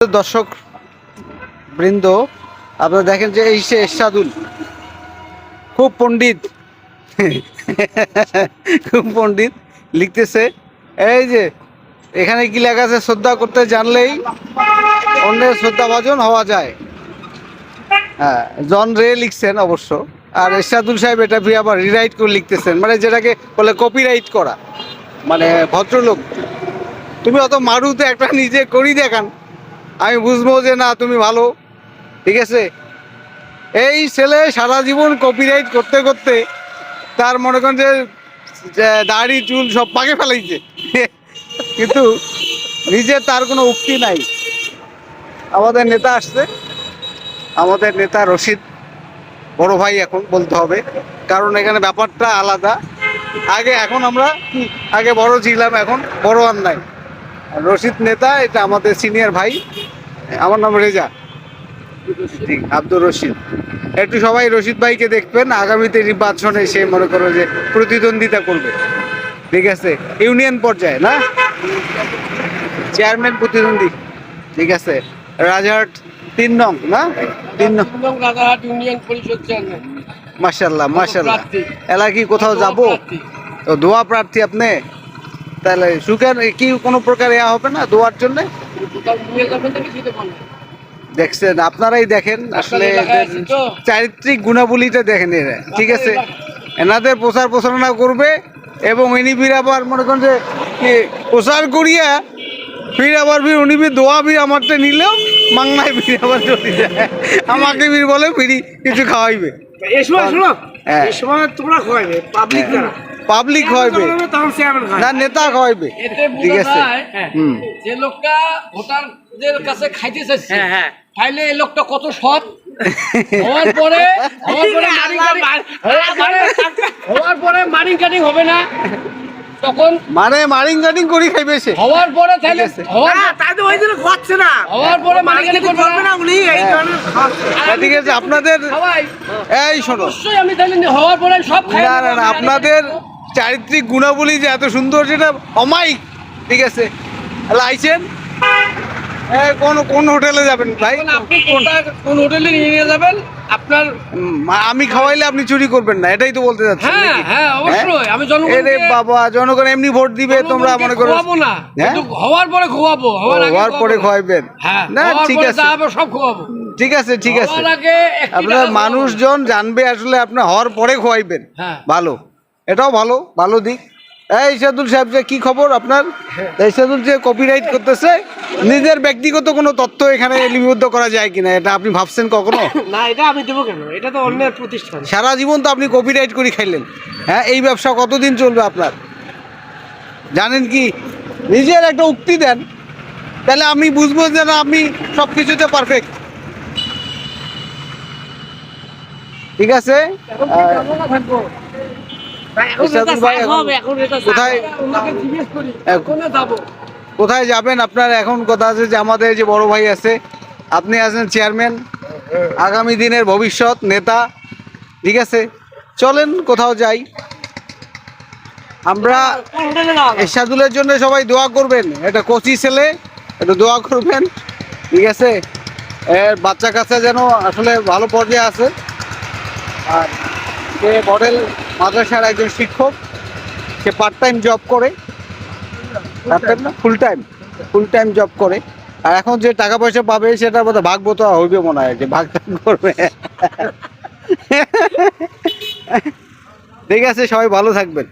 দর্শক বৃন্দ, আপনারা দেখেন যে এই সে এরশাদুল খুব পণ্ডিত খুব পণ্ডিত লিখতেছে। এই যে এখানে কি লেখা আছে, শ্রদ্ধা করতে জানলেই অন্যের শ্রদ্ধাভাজন হওয়া যায়। হ্যাঁ, জন রে লিখছেন অবশ্য, আর এরশাদুল সাহেব এটা আবার রিরাইট করে লিখতেছেন, মানে যেটাকে বলে কপিরাইট করা। মানে ভদ্রলোক, তুমি অত মারুতে একটা নিজে করি দেখান, আমি বুঝবো যে না তুমি ভালো। ঠিক আছে, এই ছেলে সারা জীবন কপিরাইট করতে করতে তার মনে করেন যে দাড়ি চুল সব পাকে ফেলাইছে, কিন্তু নিজের তার কোনো উক্তি নাই। আমাদের নেতা আসছে, আমাদের নেতা রশিদ বড় ভাই এখন বলতে হবে, কারণ এখানে ব্যাপারটা আলাদা। এখন আমরা আগে বড় ছিলাম, এখন বড় আর নাই। রশিদ নেতা, এটা আমাদের সিনিয়র ভাই। আমার নাম রেজা, ঠিক আব্দুর রশিদ। একটু সবাই রশিদ ভাইকে দেখবেন, আগামীতে নির্বাচনে সে মনে করো যে প্রতিদ্বন্দ্বিতা করবে। ঠিক আছে, ইউনিয়ন পর্যায়ে না, চেয়ারম্যান প্রতিদ্বন্দ্বী। ঠিক আছে, রাজারহাট 3 নং না, 3 নং রাজারহাট ইউনিয়ন পরিষদ চেয়ারম্যান। মাশাআল্লাহ মাশাআল্লাহ। এলা কি কোথাও যাবো তো দোয়া প্রার্থী আপনি? তাহলে সুখের কি কোনো প্রকার হবে না দোয়ার জন্য? দেখছেন, আপনারাই দেখেন আসলে চারিত্রিক গুণাবলীটা দেখেন এরা। ঠিক আছে, এনাদের প্রচার প্রচারণা করবে এবং ইনি ফির আবার মনে করেন যে প্রচার করিয়া ফির আবার উনি দোয়া আমারটা নিলেও মাংনায় ফির আবার চলে যায়, আমাকে ফির বলে ফিরি কিছু খাওয়াইবে। পাবলিক খাওয়াইবে না, নেতা খাওয়াইবে। ঠিক আছে, যে লোকটা ভোটারদের কাছে খাইতে চাইছে, তাইলে এই লোকটা কত সৎ। হওয়ার পরে মারিং কাটিং হবে না, তখন মানে মারিং কাটিং করি খাইবে সে। হওয়ার পরে তাইলে ওই জন্য খাচ্ছে না, হওয়ার পরে মারিং কাটিং করবে না উনি, এই কারণে খাচ্ছে। ঠিক আছে, আপনাদের এই শোনো, আমি তাইলে হওয়ার পরে সব খাই না না, আপনাদের চারিত্রিক গুণাবলী যে এত সুন্দর, সেটা অমায়িক। ঠিক আছে, লাইছেন কোন হোটেলে যাবেন ভাই? আপনি কোন হোটেলে নিয়ে যাবেন? আপনার আমি খাওয়াইলে আপনি চুরি করবেন না, এটাই তো বলতে যাচ্ছেন। হ্যাঁ অবশ্যই, আমি বাবা জনগণ এমনি ভোট দিবে, তোমরা মনে করো খাওয়াবো না, হওয়ার পরে খাওয়াবো, হওয়ার পরে খাওয়াইবেন না। ঠিক আছে, সব খাওয়াবো। ঠিক আছে, ঠিক আছে, আপনার মানুষজন জানবে আসলে আপনার হওয়ার পরে খাওয়াইবেন। ভালো, এটাও ভালো, ভালো দিক। এই সাদুল সাহেব, যে কি খবর আপনার? এই সাদুল যে কপিরাইট করতেছে, নিজের ব্যক্তিগত কোনো তথ্য এখানে লিপিবদ্ধ করা যায় কিনা এটা আপনি ভাবছেন কখনো? না, এটা আমি দেবো কেন? এটা তো অন্যের প্রতিষ্ঠান। সারা জীবন তো আপনি কপিরাইট করে খাইলেন। হ্যাঁ, এই ব্যবসা কতদিন চলবে আপনার? জানেন কি, নিজের একটা উক্তি দেন, তাহলে আমি বুঝবো যে না আপনি সব কিছুতে পারফেক্ট। ঠিক আছে, কোথায় যাবেন আপনার? এখন কথা আছে যে আমাদের যে বড় ভাই আছে, আপনি আছেন চেয়ারম্যান, আগামী দিনের ভবিষ্যৎ নেতা। ঠিক আছে, চলেন কোথাও যাই আমরা। এরশাদুলের জন্য সবাই দোয়া করবেন, এটা কচি ছেলে, একটু দোয়া করবেন। ঠিক আছে, এর বাচ্চা কাচ্চা যেন আসলে ভালো পর্যায়ে আছে। আর সে মডেল মাদ্রাসার একজন শিক্ষক, সে পার্ট টাইম জব করে, ফুল টাইম জব করে। আর এখন যে টাকা পয়সা পাবে সেটা বোধহয় ভাগ বতো হইবে মনে হয়, যে ভাগ করবে। ঠিক আছে, সবাই ভালো থাকবেন।